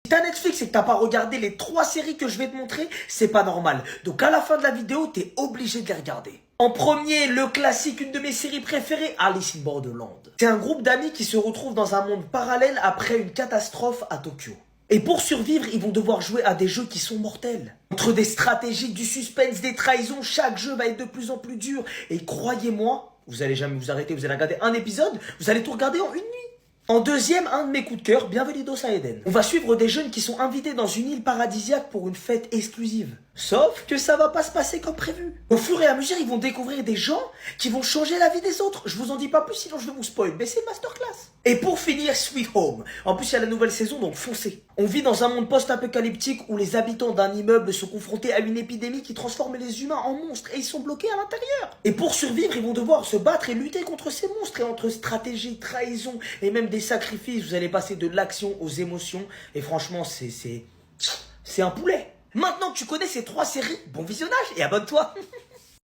Si t'as Netflix et que t'as pas regardé les 3 séries que je vais te montrer, c'est pas normal. Donc à la fin de la vidéo, t'es obligé de les regarder. En premier, le classique, une de mes séries préférées, Alice in Borderland. C'est un groupe d'amis qui se retrouvent dans un monde parallèle après une catastrophe à Tokyo. Et pour survivre, ils vont devoir jouer à des jeux qui sont mortels. Entre des stratégies, du suspense, des trahisons, chaque jeu va être de plus en plus dur. Et croyez-moi, vous allez jamais vous arrêter, vous allez regarder un épisode, vous allez tout regarder en une nuit. En deuxième, un de mes coups de cœur, Bienvenidos à Eden. On va suivre des jeunes qui sont invités dans une île paradisiaque pour une fête exclusive. Sauf que ça va pas se passer comme prévu. Au fur et à mesure, ils vont découvrir des gens qui vont changer la vie des autres. Je vous en dis pas plus, sinon je vais vous spoil, mais c'est masterclass. Et pour finir, Sweet Home. En plus, il y a la nouvelle saison, donc foncez. On vit dans un monde post-apocalyptique où les habitants d'un immeuble sont confrontés à une épidémie qui transforme les humains en monstres et ils sont bloqués à l'intérieur. Et pour survivre, ils vont devoir se battre et lutter contre ces monstres. Et entre stratégie, trahison et même des sacrifices, vous allez passer de l'action aux émotions. Et franchement, c'est un poulet. Maintenant que tu connais ces 3 séries, bon visionnage et abonne-toi.